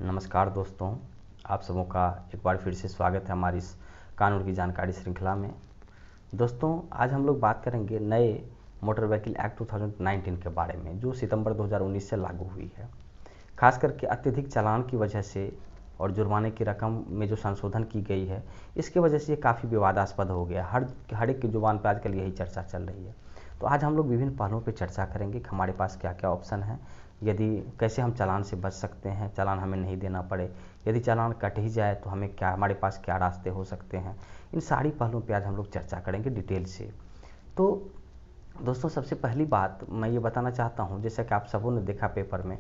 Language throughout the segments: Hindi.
नमस्कार दोस्तों, आप सबों का एक बार फिर से स्वागत है हमारी इस कानून की जानकारी श्रृंखला में। दोस्तों, आज हम लोग बात करेंगे नए मोटर व्हीकल एक्ट 2019 के बारे में, जो सितंबर 2019 से लागू हुई है। खास करके अत्यधिक चालान की वजह से और जुर्माने की रकम में जो संशोधन की गई है, इसकी वजह से ये काफ़ी विवादास्पद हो गया। हर एक की जुबान पर आजकल यही चर्चा चल रही है। तो आज हम लोग विभिन्न पहलुओं पर चर्चा करेंगे कि हमारे पास क्या क्या ऑप्शन है, यदि कैसे हम चालान से बच सकते हैं, चालान हमें नहीं देना पड़े, यदि चालान कट ही जाए तो हमारे पास क्या रास्ते हो सकते हैं। इन सारी पहलुओं पे आज हम लोग चर्चा करेंगे डिटेल से। तो दोस्तों, सबसे पहली बात मैं ये बताना चाहता हूँ, जैसा कि आप सबों ने देखा पेपर में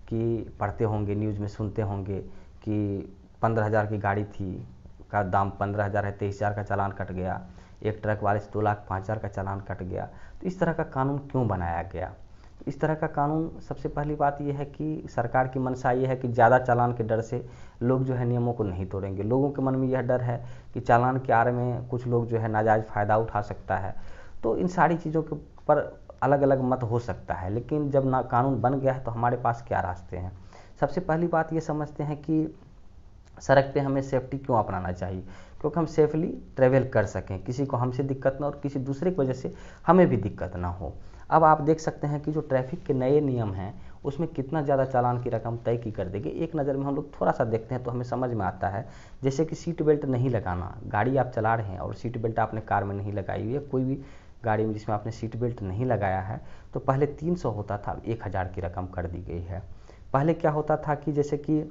कि पढ़ते होंगे, न्यूज़ में सुनते होंगे कि 15,000 की गाड़ी थी, का दाम 15,000 है, 23,000 का चालान कट गया। एक ट्रक वाले से 2,05,000 का चालान कट गया। तो इस तरह का कानून क्यों बनाया गया? इस तरह का कानून, सबसे पहली बात यह है कि सरकार की मंशा ये है कि ज़्यादा चालान के डर से लोग जो है नियमों को नहीं तोड़ेंगे। लोगों के मन में यह डर है कि चालान के आड़ में कुछ लोग जो है नाजायज़ फ़ायदा उठा सकता है। तो इन सारी चीज़ों के पर अलग अलग मत हो सकता है, लेकिन जब ना कानून बन गया है तो हमारे पास क्या रास्ते हैं। सबसे पहली बात ये समझते हैं कि सड़क पे हमें सेफ्टी क्यों अपनाना चाहिए, क्योंकि हम सेफली ट्रैवल कर सकें, किसी को हमसे दिक्कत ना और किसी दूसरे की वजह से हमें भी दिक्कत ना हो। अब आप देख सकते हैं कि जो ट्रैफिक के नए नियम हैं उसमें कितना ज़्यादा चालान की रकम तय की कर देगी। एक नज़र में हम लोग थोड़ा सा देखते हैं तो हमें समझ में आता है। जैसे कि सीट बेल्ट नहीं लगाना, गाड़ी आप चला रहे हैं और सीट बेल्ट आपने कार में नहीं लगाई हुई है, कोई भी गाड़ी में जिसमें आपने सीट बेल्ट नहीं लगाया है, तो पहले 300 होता था, अब 1,000 की रकम कर दी गई है। पहले क्या होता था कि जैसे कि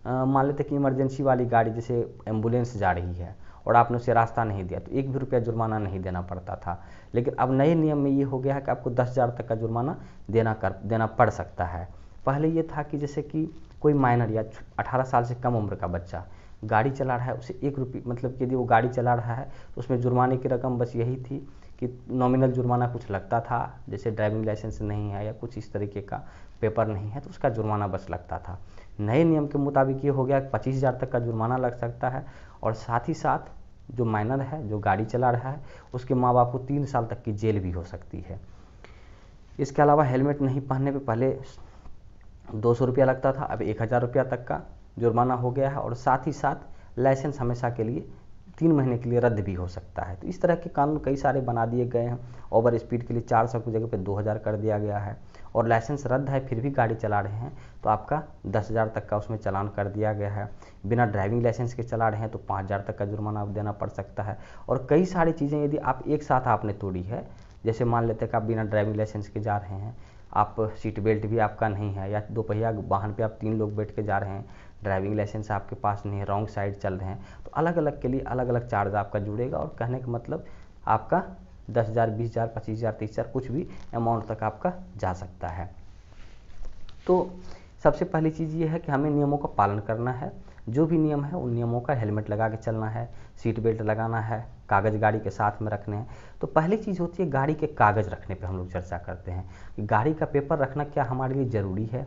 मान लेते कि इमरजेंसी वाली गाड़ी, जैसे एम्बुलेंस जा रही है और आपने उसे रास्ता नहीं दिया तो 1 भी रुपया जुर्माना नहीं देना पड़ता था। लेकिन अब नए नियम में ये हो गया है कि आपको 10,000 तक का जुर्माना देना पड़ सकता है। पहले ये था कि जैसे कि कोई माइनर या 18 साल से कम उम्र का बच्चा गाड़ी चला रहा है, उसे 1 रुपये, मतलब कि यदि वो गाड़ी चला रहा है तो उसमें जुर्माने की रकम बस यही थी कि नॉमिनल जुर्माना कुछ लगता था, जैसे ड्राइविंग लाइसेंस नहीं है या कुछ इस तरीके का पेपर नहीं है तो उसका जुर्माना बस लगता था। नए नियम के मुताबिक ये हो गया कि 25,000 तक का जुर्माना लग सकता है और साथ ही साथ जो माइनर है, जो गाड़ी चला रहा है, उसके माँ बाप को 3 साल तक की जेल भी हो सकती है। इसके अलावा हेलमेट नहीं पहनने पे पहले 200 रुपया लगता था, अब 1,000 रुपया तक का जुर्माना हो गया है और साथ ही साथ लाइसेंस हमेशा के लिए 3 महीने के लिए रद्द भी हो सकता है। तो इस तरह के कानून कई सारे बना दिए गए हैं। ओवर स्पीड के लिए 400 की जगह पे 2,000 कर दिया गया है और लाइसेंस रद्द है फिर भी गाड़ी चला रहे हैं तो आपका 10,000 तक का उसमें चालान कर दिया गया है। बिना ड्राइविंग लाइसेंस के चला रहे हैं तो 5,000 तक का जुर्माना देना पड़ सकता है। और कई सारी चीज़ें यदि आप एक साथ आपने तोड़ी है, जैसे मान लेते हैं कि आप बिना ड्राइविंग लाइसेंस के जा रहे हैं, आप सीट बेल्ट भी आपका नहीं है, या दोपहिया वाहन पे आप 3 लोग बैठ के जा रहे हैं, ड्राइविंग लाइसेंस आपके पास नहीं है, रॉन्ग साइड चल रहे हैं, तो अलग अलग के लिए अलग अलग चार्ज आपका जुड़ेगा। और कहने का मतलब आपका 10,000, 20,000, 25,000, 30,000 कुछ भी अमाउंट तक आपका जा सकता है। तो सबसे पहली चीज़ ये है कि हमें नियमों का पालन करना है। जो भी नियम है उन नियमों का, हेलमेट लगा के चलना है, सीट बेल्ट लगाना है, कागज़ गाड़ी के साथ में रखने हैं। तो पहली चीज़ होती है गाड़ी के कागज़ रखने पे हम लोग चर्चा करते हैं कि गाड़ी का पेपर रखना क्या हमारे लिए ज़रूरी है।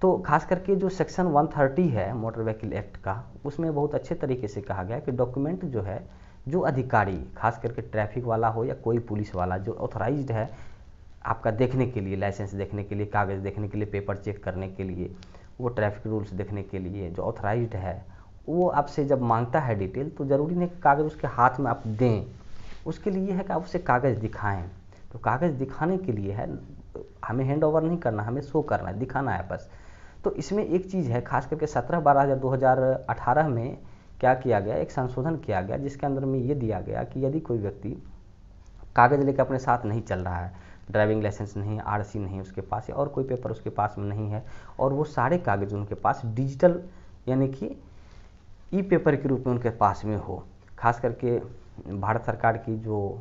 तो खास करके जो सेक्शन 130 है मोटर व्हीकल एक्ट का, उसमें बहुत अच्छे तरीके से कहा गया है कि डॉक्यूमेंट जो है, जो अधिकारी, खास करके ट्रैफिक वाला हो या कोई पुलिस वाला जो ऑथराइज्ड है आपका देखने के लिए, लाइसेंस देखने के लिए, कागज़ देखने के लिए, पेपर चेक करने के लिए, वो ट्रैफिक रूल्स देखने के लिए जो ऑथराइज्ड है, वो आपसे जब मांगता है डिटेल, तो ज़रूरी नहीं कि कागज़ उसके हाथ में आप दें। उसके लिए है कि आप उसे कागज़ दिखाएं। तो कागज़ दिखाने के लिए है, हमें हैंड ओवर नहीं करना, हमें शो करना है, दिखाना है बस। तो इसमें एक चीज़ है, खास करके 17/12/2018 में क्या किया गया, एक संशोधन किया गया जिसके अंदर में ये दिया गया कि यदि कोई व्यक्ति कागज़ लेकर अपने साथ नहीं चल रहा है, ड्राइविंग लाइसेंस नहीं है, आरसी नहीं है उसके पास, या और कोई पेपर उसके पास में नहीं है, और वो सारे कागज़ उनके पास डिजिटल यानी कि ई पेपर के रूप में उनके पास में हो। खास करके भारत सरकार की जो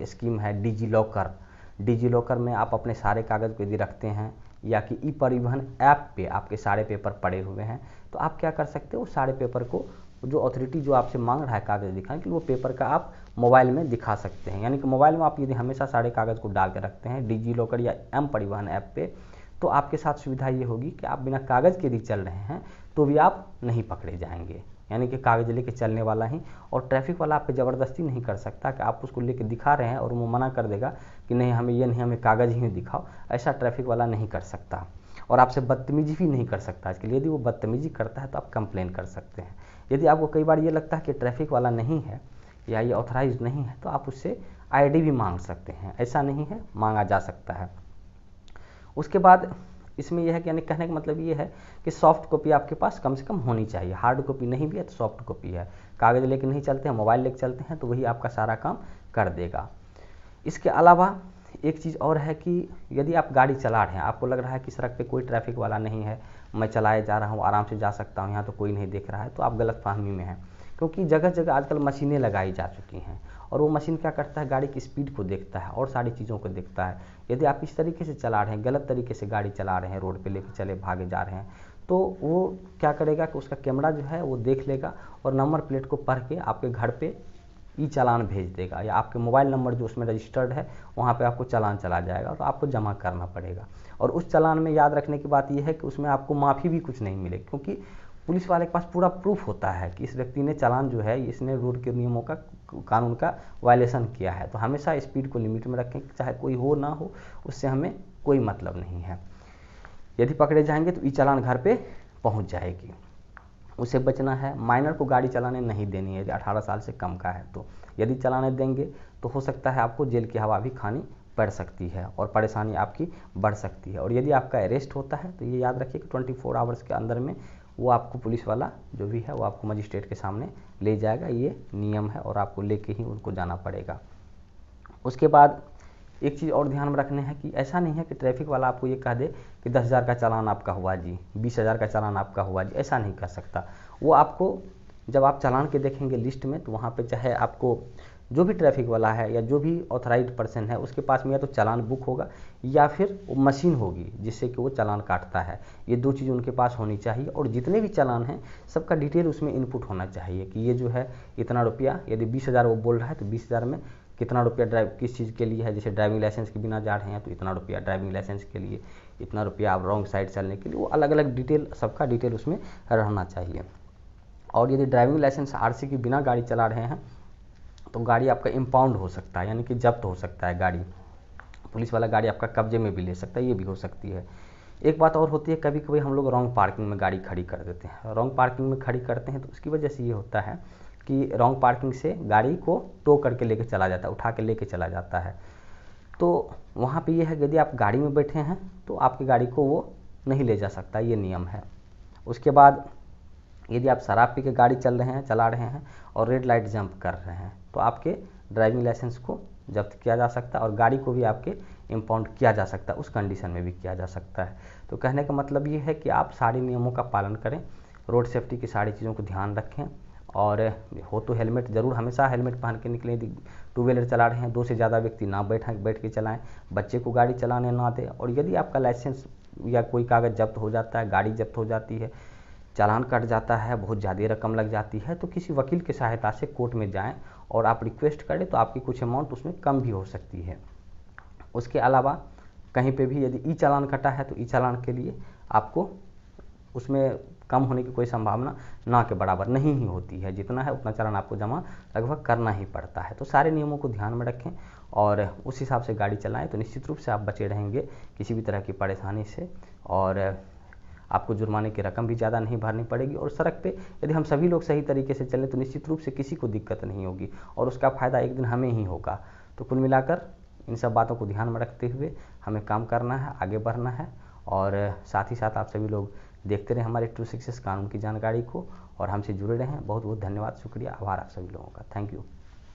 स्कीम है डिजी लॉकर में आप अपने सारे कागज़ को यदि रखते हैं, या कि ई परिवहन ऐप पे आपके सारे पेपर पड़े हुए हैं, तो आप क्या कर सकते हो, सारे पेपर को जो अथॉरिटी जो आपसे मांग रहा है कागज़ दिखाने के लिए, वो पेपर का आप मोबाइल में दिखा सकते हैं। यानी कि मोबाइल में आप यदि हमेशा सारे कागज़ को डाल के रखते हैं डिजी लॉकर या एम परिवहन ऐप पे, तो आपके साथ सुविधा ये होगी कि आप बिना कागज़ के यदि चल रहे हैं तो भी आप नहीं पकड़े जाएंगे। यानी कि कागज़ लेके चलने वाला ही, और ट्रैफिक वाला आप पे ज़बरदस्ती नहीं कर सकता कि आप उसको लेके दिखा रहे हैं और वो मना कर देगा कि नहीं हमें ये नहीं, हमें कागज़ ही दिखाओ, ऐसा ट्रैफिक वाला नहीं कर सकता। और आपसे बदतमीजी भी नहीं कर सकता इसके लिए। यदि वो बदतमीजी करता है तो आप कंप्लेन कर सकते हैं। यदि आपको कई बार ये लगता है कि ट्रैफिक वाला नहीं है या ये ऑथराइज नहीं है तो आप उससे आईडी भी मांग सकते हैं, ऐसा नहीं है, मांगा जा सकता है। उसके बाद इसमें यह है कि यानी कहने का मतलब ये है कि सॉफ्ट कॉपी आपके पास कम से कम होनी चाहिए। हार्ड कॉपी नहीं भी है तो सॉफ्ट कॉपी है। कागज़ लेके नहीं चलते हैं, मोबाइल लेके चलते हैं तो वही आपका सारा काम कर देगा। इसके अलावा एक चीज़ और है कि यदि आप गाड़ी चला रहे हैं, आपको लग रहा है कि सड़क पे कोई ट्रैफिक वाला नहीं है, मैं चलाए जा रहा हूँ, आराम से जा सकता हूँ, यहाँ तो कोई नहीं देख रहा है, तो आप गलतफहमी में हैं। क्योंकि जगह जगह आजकल मशीनें लगाई जा चुकी हैं और वो मशीन क्या करता है, गाड़ी की स्पीड को देखता है और सारी चीज़ों को देखता है। यदि आप इस तरीके से चला रहे हैं, गलत तरीके से गाड़ी चला रहे हैं, रोड पे लेके चले भागे जा रहे हैं, तो वो क्या करेगा कि उसका कैमरा जो है वो देख लेगा और नंबर प्लेट को पढ़ के आपके घर पे ई चालान भेज देगा, या आपके मोबाइल नंबर जो उसमें रजिस्टर्ड है वहाँ पे आपको चालान चला जाएगा और आपको जमा करना पड़ेगा। और उस चालान में याद रखने की बात यह है कि उसमें आपको माफ़ी भी कुछ नहीं मिलेगी, क्योंकि पुलिस वाले के पास पूरा प्रूफ होता है कि इस व्यक्ति ने चालान जो है इसने रोड के नियमों का, कानून का वायलेशन किया है। तो हमेशा स्पीड को लिमिट में रखें, चाहे कोई हो ना हो, उससे हमें कोई मतलब नहीं है। यदि पकड़े जाएंगे तो ई चालान घर पे पहुंच जाएगी। उसे बचना है। माइनर को गाड़ी चलाने नहीं देनी है यदि 18 साल से कम का है तो। यदि चलाने देंगे तो हो सकता है आपको जेल की हवा भी खानी पड़ सकती है और परेशानी आपकी बढ़ सकती है। और यदि आपका अरेस्ट होता है तो ये याद रखिए कि 24 आवर्स के अंदर में वो आपको पुलिस वाला जो भी है वो आपको मजिस्ट्रेट के सामने ले जाएगा। ये नियम है और आपको लेके ही उनको जाना पड़ेगा। उसके बाद एक चीज़ और ध्यान में रखने है कि ऐसा नहीं है कि ट्रैफिक वाला आपको ये कह दे कि 10,000 का चालान आपका हुआ जी, 20,000 का चालान आपका हुआ जी, ऐसा नहीं कर सकता। वो आपको जब आप चालान के देखेंगे लिस्ट में तो वहाँ पे चाहे आपको जो भी ट्रैफिक वाला है या जो भी ऑथराइज्ड पर्सन है उसके पास में या तो चालान बुक होगा या फिर वो मशीन होगी जिससे कि वो चालान काटता है। ये दो चीज़ उनके पास होनी चाहिए और जितने भी चालान हैं सबका डिटेल उसमें इनपुट होना चाहिए कि ये जो है इतना रुपया, यदि 20,000 वो बोल रहा है तो 20,000 में कितना रुपया ड्राइव किस चीज़ के लिए है। जैसे ड्राइविंग लाइसेंस के बिना जा रहे हैं तो इतना रुपया ड्राइविंग लाइसेंस के लिए, इतना रुपया आप रॉन्ग साइड चलने के लिए, वो अलग अलग डिटेल, सबका डिटेल उसमें रहना चाहिए। और यदि ड्राइविंग लाइसेंस आरसी के बिना गाड़ी चला रहे हैं तो गाड़ी आपका इम्पाउंड हो सकता है, यानी कि जब्त हो सकता है गाड़ी। पुलिस वाला गाड़ी आपका कब्जे में भी ले सकता है, ये भी हो सकती है। एक बात और होती है, कभी कभी हम लोग रॉन्ग पार्किंग में गाड़ी खड़ी कर देते हैं। रॉन्ग पार्किंग में खड़ी करते हैं तो उसकी वजह से ये होता है कि रॉन्ग पार्किंग से गाड़ी को टो करके लेके चला जाता है, उठा के लेके चला जाता है। तो वहाँ पे ये है कि यदि आप गाड़ी में बैठे हैं तो आपकी गाड़ी को वो नहीं ले जा सकता, ये नियम है। उसके बाद यदि आप शराब पी के गाड़ी चला रहे हैं और रेड लाइट जंप कर रहे हैं तो आपके ड्राइविंग लाइसेंस को जब्त किया जा सकता है और गाड़ी को भी आपके इम्पाउंड किया जा सकता है, उस कंडीशन में भी किया जा सकता है। तो कहने का मतलब ये है कि आप सारे नियमों का पालन करें, रोड सेफ्टी की सारी चीज़ों को ध्यान रखें और हो तो हेलमेट ज़रूर, हमेशा हेलमेट पहन के निकलें। यदि टू व्हीलर चला रहे हैं 2 से ज़्यादा व्यक्ति ना बैठ के चलाएं, बच्चे को गाड़ी चलाने ना दें। और यदि आपका लाइसेंस या कोई कागज़ जब्त हो जाता है, गाड़ी जब्त हो जाती है, चालान कट जाता है, बहुत ज़्यादा रकम लग जाती है, तो किसी वकील की सहायता से कोर्ट में जाएं और आप रिक्वेस्ट करें तो आपकी कुछ अमाउंट उसमें कम भी हो सकती है। उसके अलावा कहीं पे भी यदि ई चालान कटा है तो ई चालान के लिए आपको उसमें कम होने की कोई संभावना ना के बराबर नहीं ही होती है, जितना है उतना चालान आपको जमा लगभग करना ही पड़ता है। तो सारे नियमों को ध्यान में रखें और उस हिसाब से गाड़ी चलाएं तो निश्चित रूप से आप बचे रहेंगे किसी भी तरह की परेशानी से और आपको जुर्माने की रकम भी ज़्यादा नहीं भरनी पड़ेगी। और सड़क पे यदि हम सभी लोग सही तरीके से चलें तो निश्चित रूप से किसी को दिक्कत नहीं होगी और उसका फ़ायदा एक दिन हमें ही होगा। तो कुल मिलाकर इन सब बातों को ध्यान में रखते हुए हमें काम करना है, आगे बढ़ना है और साथ ही साथ आप सभी लोग देखते रहें हमारे ट्रू सक्सेस कानून की जानकारी को और हमसे जुड़े रहें। बहुत बहुत धन्यवाद, शुक्रिया, आभार आप सभी लोगों का। Thank you.